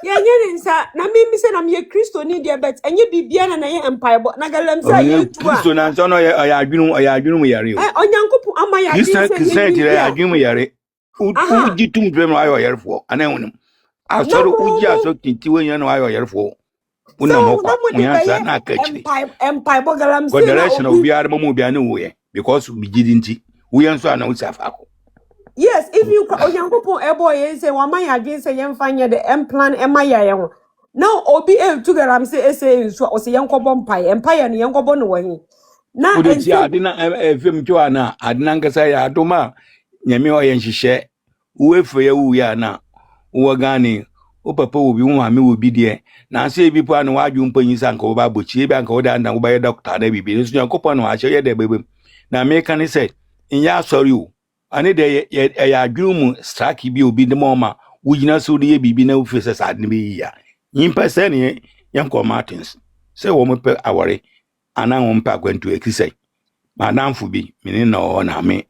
Ya nyere nsa na mi say na me Kristo ni dia bet anye bibia na ye empire bo na galamsey ye tu a. Kristo na so no ya adwunu mu yare o. Onyankopon ama ya din say Kristo ya adwunu mu yare. Uji tum dwem ayo yarefo ana wonum. Asoro uji aso tinti wenya no ayo yarefo. Una mokwa unyansa na akachiri. Empire bo galamsey God direction of biara mo bia na wo ye because we gidi nti wo yen so ana wo safa ko. Yes, if you onyankopon ebo ye say wa man ya din say yen fanya the plan ema ya ye ho. Now obi to galamsey say nso o say yen kobo empire no yen kobo no wahi. Na Udeti adina fem twa na adina nkasa ya adoma nyame o yen hihye wo efe ya wu ya na wo gane o papa wo bi wo ame wo bi de na ase bi po anu wadwu mpanyi sanka wo ba bochi bi anka wo da ndan wo ba ye doctor na bibi nso yankopon no ahye ye de bebem na me kan say nya sorry o ane de ya adwunu mu strike bi obi de ma wo gina so de ye bibi na wo fi se sad ne bi ya yimpa se ne yanko Martins se wo mo pe awore ana wo mpa kwantu ekisai madam bi mini na o na me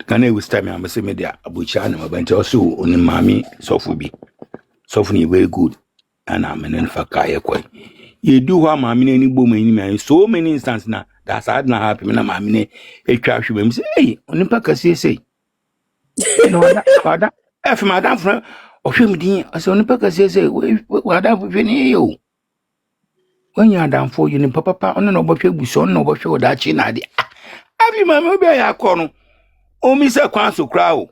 kana e wista me amse media abucha na mabante oso oni mami sofu bi sofu ni very good ana menen faka ye kwai ye du ho mami na ni bom ani me so many instances na that sad na happy me na mami ne etwa hwe me say hey oni pa kase sei no wada ef madam fro o hwe me din o say oni pa kase sei wada hwe ni yo when you are down for you, papa, on no bottle buson, no bottle that chin adi. Have you, mamma, be a corner? Oh, Mr. Quanso crow.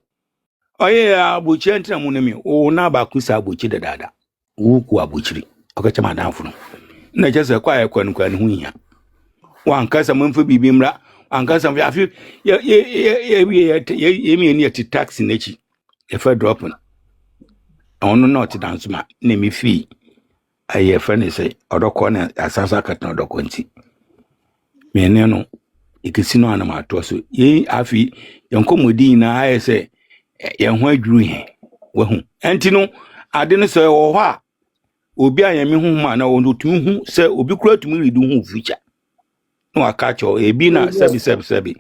Oh, yeah, butchenta munemi, oh, nabakusa butchi the dada. Ukua butchery. Okay, madam from. No, just a quiet quan here. One cousin month for bibimra, one cousin of you, ye near to tax in each. If I drop on. I want not to dance my name me fee. Aye friend say odokona asasa katna odokonti mene no ikisi no anama to so ye afi yankomodi na aye say ye ho adwuru he wahu enti no ade no so wo ho a obi ayame hu ma na wo tumi hu say obi kura tumi redu hu future no akacho ebi na sebi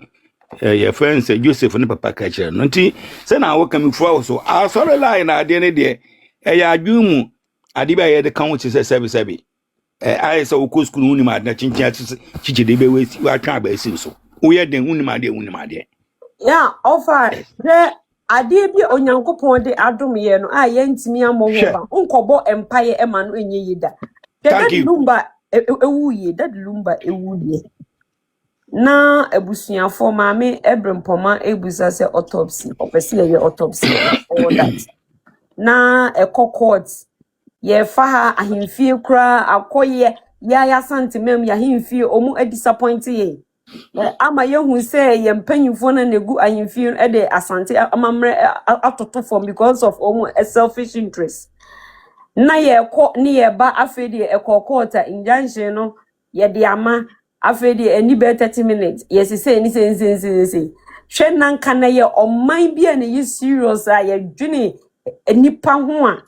ye friend say Joseph ne papa kache no nti say na wo kamifua so asore line na ade ne de ya adwuru mu ade ba ye de kan wo se sebi I saw cool school unima na chinchin chichi de be we wa twa ba esi so wo ye den unima de yeah offer the ade bi onyankopon de adom ye no a ye ntimi amoho ba nkobo empire e ma no enye yida that Lumba ewu ye that Lumba ewu ye na ebusuafo maame ebrempoma ebusa se autopsy opese ye autopsy all that na court ye fa ha ahemfie kra akoye ya santimem ya ahemfie omu disappoint ye ama yehu say ye mpanyimfo na negu ahemfie e de asante amamre atoto form because of omu selfish interest na ye ko ni ye ba afedi e court injunction no ye de ama afedi any be 30 minutes yes say ni say hwe nanka na ye oman bia na ye serious a ye dwene nipa ho a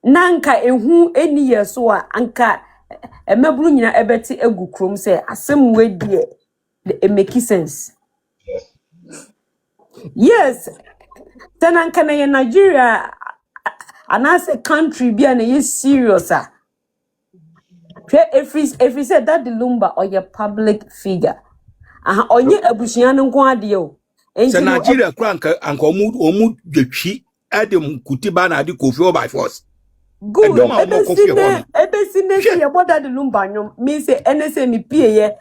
nanka ehu eni yeso a anka emaburu nyina ebeti egu krom say asem wedie it make sense yes tananka na ye Nigeria anase country bia na ye serious a if we said that the Lumba or your public figure onye abusuan nko ade o se Nigeria kranka anka omu dwetwi adem kutiba na ade kofi by force good ebesine se ye boda the Lumba nyom me say NSA me pie ye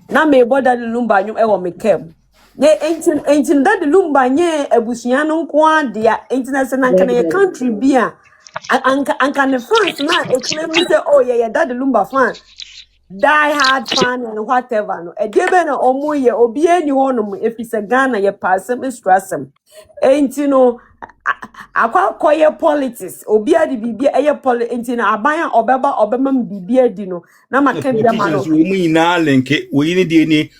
na me boda the Lumba nyom e wo me kem ye entin that the Lumba nye abusuan nko ade a entin se nanka na ye country bia anka ne fans na e claim say oh yeah that the Lumba fan die hard fan and whatever no e debe na omo ye obi eni honum if it's a Ghana ye passem stressem enti no Koye politics obi adi bibia eye nti na aban obema bibia di no na makambia ma no we mu ina lenke we ni die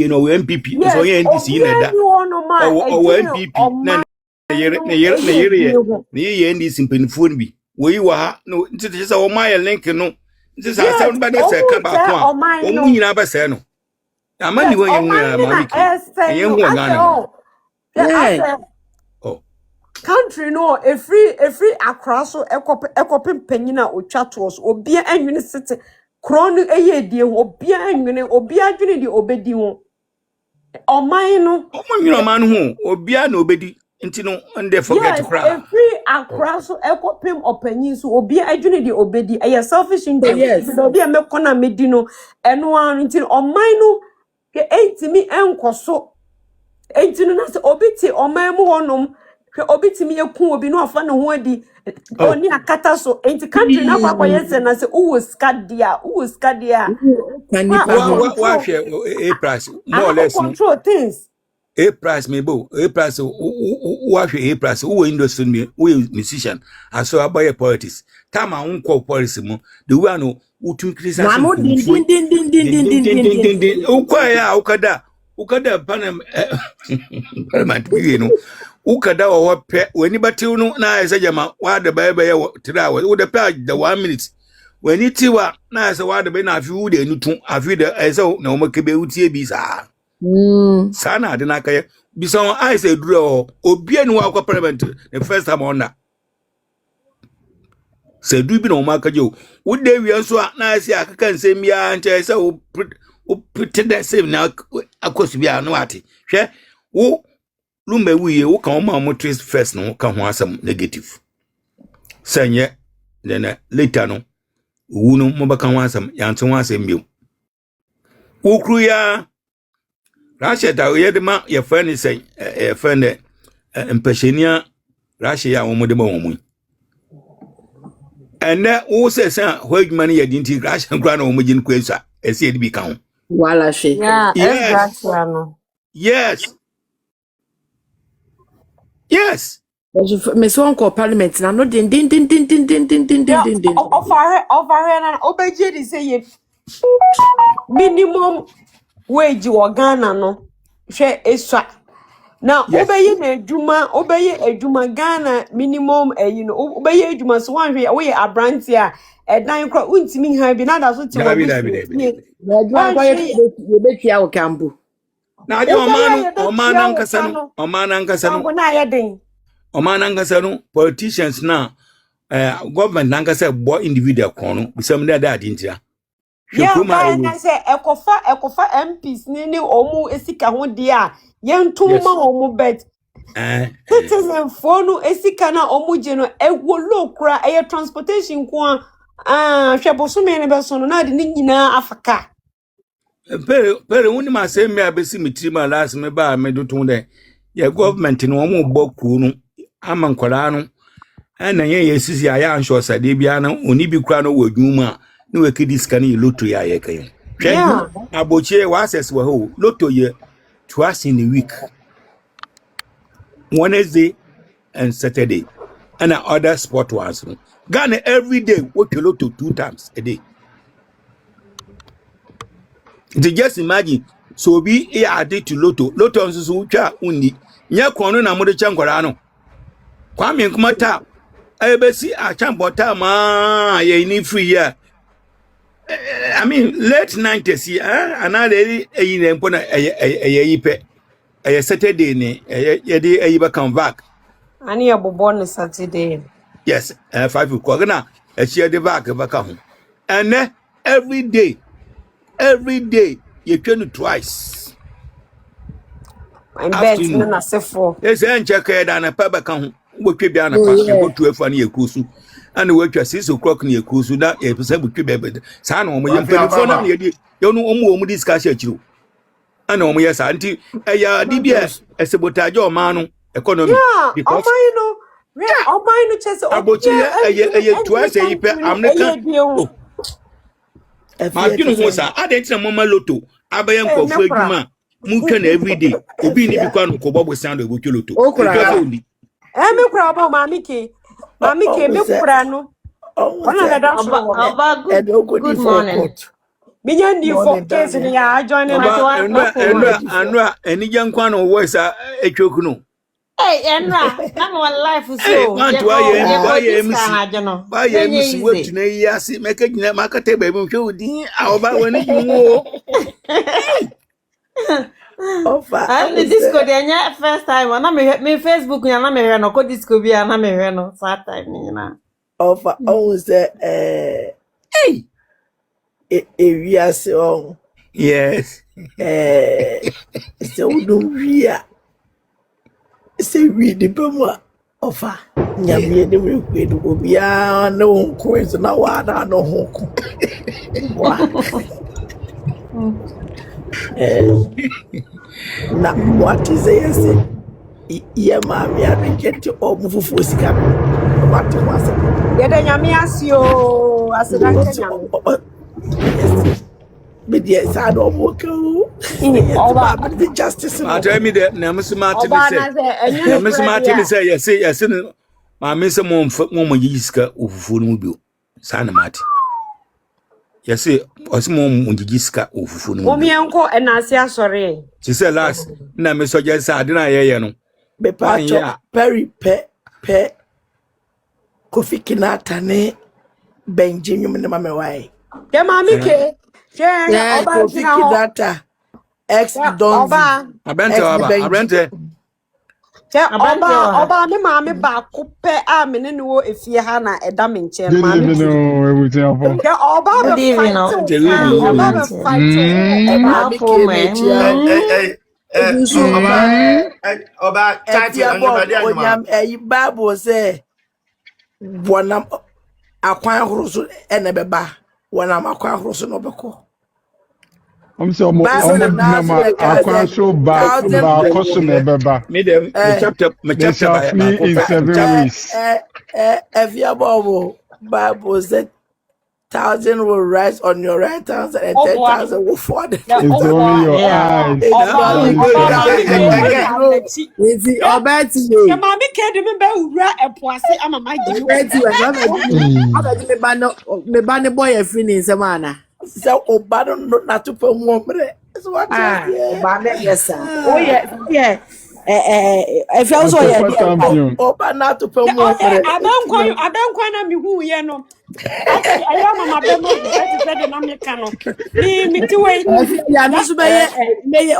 no we MPP so ye NDC na da o MPP na ye NDC mpenifo ni bi we wa ha no nti te say o ma ye link no nti say asem ba dey say ka ba ko a o mu nyina ba say no amani we ye mu mamiki ye hu Ghana country no every across so ekopem panyina otwa to so obi anwene sete kronu eye die ho obi anwene obi adwene di obedi ho oman no omanwene oman ho obi na obedi nti no nde forget kra every across so ekopem opanyin so obi adwene di obedi eye selfish interest obi amekona medi no eno anu nti oman no entimi enkoso entinu na se obi ti oman mu honom obi timi ekun obi no afa ne ho adi oni akata so enti country na kwa yese na se uwo skadia wa hwe a price more or less control things a price mebo a price wa hwe a price uwo industry me we musician aso abaye politics tama unko policy mu the way no utun criticize din ukwa ya ukada panam parliament we no ukada wa pe weni batiu no na ese jama wa de ba ya tira wa wo de pe the 1 minute weni tiwa na ese wa de be na afi wo de nutu afi de ese na o makebe utie bi sa sana ade na kaye bi so I say duro obi enu wa kwa parliament the first time on na se du bi na o makaje wo de wi so na ese akaka nsem bia nche ese o pretend same na akosu bia no ate hwe wo Lumba wiye wo kan ma mo trace first no kan ho asem negative sanye then later no wu no mo baka ho asem yanto ho asem bio wo kru ya Russia da ye de ma ye friend say e friend empeshenia Russia ya wo mo de ma wo mu ene wo se san ho adwuma ne ye di nti Russia kra na wo mo gin kwesa e se de bi kan ho wala she yes yes me so onko parliament na no din over na obeje di say ye minimum wage wo Ghana no hwe eswa na obeye eduma Ghana minimum you know obeye eduma so wan hwe we abranti a edan kro untimi ha bi na da so ti wo bi ye betua o kambu na ajo omana nkasa no na ya den omana nkasa no politicians na government nkasa bo individual kono bisam da adi ntia hwekuma na se ekofa MPs ni omu esika ho de a yentuma omu bet citizen phone esika na omu je no ewolo kura eye transportation ko hweboso me ne beso no na de nyina afaka Pere woni ma se me abesi mitima last me ba me dutun de ye government no omo boku no ama nkwara no na ye yesisi aya ansho sade bia na oni bi kura no wadwuma na we kidi scan ye lotto ya ye kan hwe abochie wa access wa ho lotto ye twice in a week Wednesday and Saturday and other sport ones Ghana every day we lotto 2 times a day. Just imagine so be e added to lotto nso twa unni nya krono na mode chankwara no kwame nkomata ebesi achambota ma ye ni free ya I mean late 90s another eyi mpo na yipe Saturday ni ye de eyi ba come back ani abobo ne Saturday yes 5 o'clock na e de back ba ka ho and every day you train twice. My bet na sefo. Yes, and check da na pa baka ho. Wo twa bia na pa go to afa na yekusu. Ana wo twa 6 o'clock na yekusu da e pese bu twa bebe. Sa na omo ye telefone na ye di. Yo no omo discuss achiro. Ana omo ye sa nti ya dibia esebotaje o ma no economy because omo no chese abochi ye twice e pe amneka. Ma bi no sa adentina mama lotto abaye nkofo adwuma mu twa na everyday obi ni bi kwa no ko bobo sound ebo twa lotto Me kura ba mami ke me kura no. Ona na da so. Oba, good morning. Binya ndi for case ni ya join na. Anra enija nkwa no voice etwoku no. Hey, Enra, na my life so. Why MC wetu na yi ase meka gina makata ba bi hwe odin oba wani juwo. Ofa. And the disco dey first time na me Facebook na me hwe no ko disco bia na me hwe no that time ni na. Ofa on say we are so. Yes. So we are. Say we the bema offer. Nyame de we kwedu obia na wonko eso na wa na no honko. Na what is it? Ye ma me abekete omufufu sika. What was it? Ye de nyame asio asedanke nyame. But yes, I don't work. The justice. I tell me that Namasmati say, yes, my miss a mom yiska ufunubu, Sana Mati. Yes, was mom yiska ufunubu. Omi uncle and Nasia sorry. She said last, Namiso yes, I didn't hear no. Bepacho, Perry pe Kofi Kinatane, Benjamin Mamawai. Ke mami ke. Yeah, Kofi Kinata. Ex Don Abente. Oba me mama ba ko pe a me ne wo efie ha na eda me nche ma me. Ke oba be fight. Oba chat onyam Bible say wonam akwan horoso ene beba wonam akwan horoso no beko. I'm so more show back beba. Me them chapter in 7 weeks. Bible said 1,000 will rise on your right hand and 10,000 will fall. It's only your eyes. So Obado not to put more. So what? Yes, sir. Oh yeah. If you also Oba not to put more. I don't quite me who you know. I am my bemo. That is better than me cano. Me to wait. Yeah, this may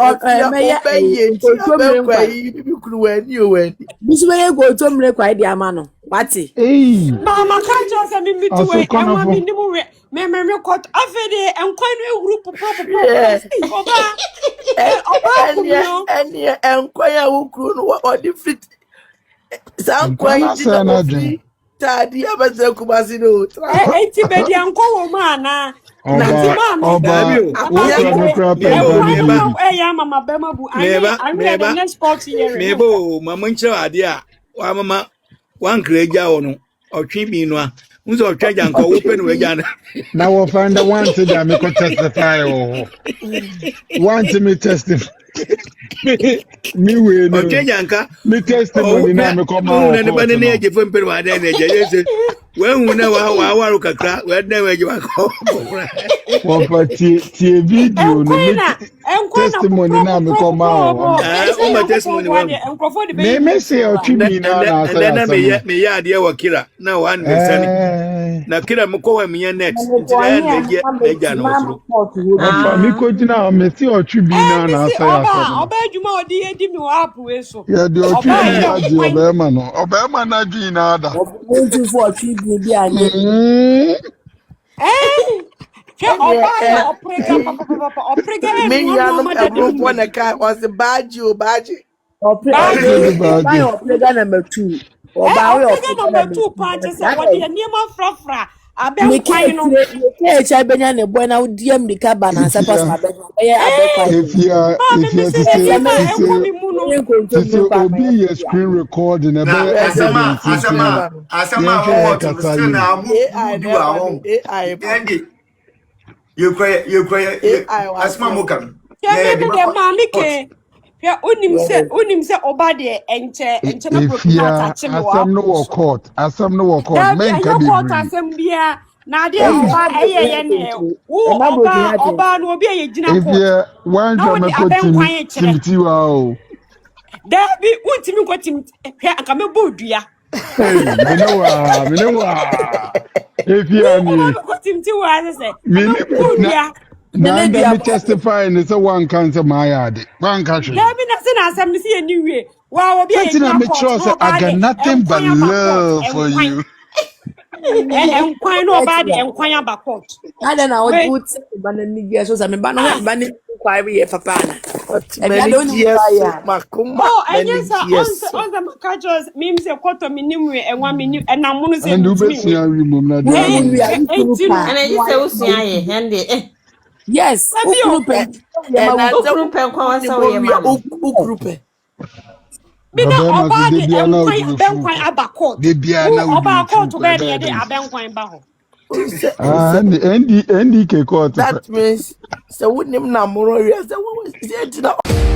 this way go to me quite the amano. What's Hey, Mama can't just me to wait. I want me to me cut after and quite a group of and quite who crew what different. Some quite Tadi abaze kubasino. Eti bedi anko mana. Mebo mama nchira ade a wa mama wan kreja wono otwe bi no a unzo otwa janka wo pe no weja na wo find the one to that me could testify want me testify me we no otwa janka me testimony na me come out na ba ne eje fo mpe wa da na eje yese we hu na wa waru kakra we da we eje wa ko one party video no testimony na me come out o ma testimony wa me say otwi mi na na me ya ade wa kira na wa na sani na kira me ko wa me net ntira na eje na osuro mi ko jina me say otwi bi na asa ya oba adwuma odi edi mi wa apu eso ya de otwi na di obema no obema na dwi na ada for tribute be anye Me no one can was the badge. Oprega number 2. Oprega number 2 punches what the name frafra abe kwai no ke cha benya ne boy na udiem di kaba na sa pass abe if you obi your screen recording asama what to say na mu do awon endi you cry asma mo kan ya me de mami ke hwɛ onim sɛ ɔba de enche me broken heart Efia ache me asam no wa wɔ court. Asam no wɔ court. da bi Men ka ɛnyɛ court bebree. asɛm bia na de Hey, ɔba ɛyɛ ne wo ɔba no obi a yɛgyina court Efia wan na hwɛ wo de me ko abɛnkwan kyerɛ timti wa o. da bi wontimi nkɔ tim hwɛ anka mebɔ odua Hey, me know Efia wo ɔba ni. mekɔ timti wɔ ase sɛ Me mebɔ na odua na Nene nda bia me testify ne sɛ wan kan sɛ ma ya de. Wan ka hwe. da bi na sɛ na asɛm no sɛ yɛ ni wie wa obi a Wetin na yɛgyina me court sure na say I ɔba got de nothing but ɛnkwan aba court love for ɛnkwan you. ɛnkwan na ɔba de ɛnkwan aba court nada na wei wote ba na ni gye so sa me ba no he ba ni kwari ye papa na. But E bia many de oni years kwari so ya. makuma oh many ɛnyɛ sa years so. ɔnsa maka kyerɛ mim sɛ kɔtɔ me nim we ɛnwa me nim ɛnam no sɛ And you be ntumi we see wi mum na Wo dia ni no wi no. a ikunu enti pa. no And I No just say, wa who's ma wo. here? Handy. Yes, ɛbi o ukunu pen. Ye ma And wo. I said Okunu pen kwa who wasa we we man. ukrupe. bi na Baba ma so ɔba de de bia na ɛnkwan odi me fu abɛnkwan ko. aba court De bia wo na odi me ɔba fu court ko e bɛɛ de be yɛde den. abɛnkwan ba hɔ Ah, ND ke court That means so wouldn't namoro. I said, what was it?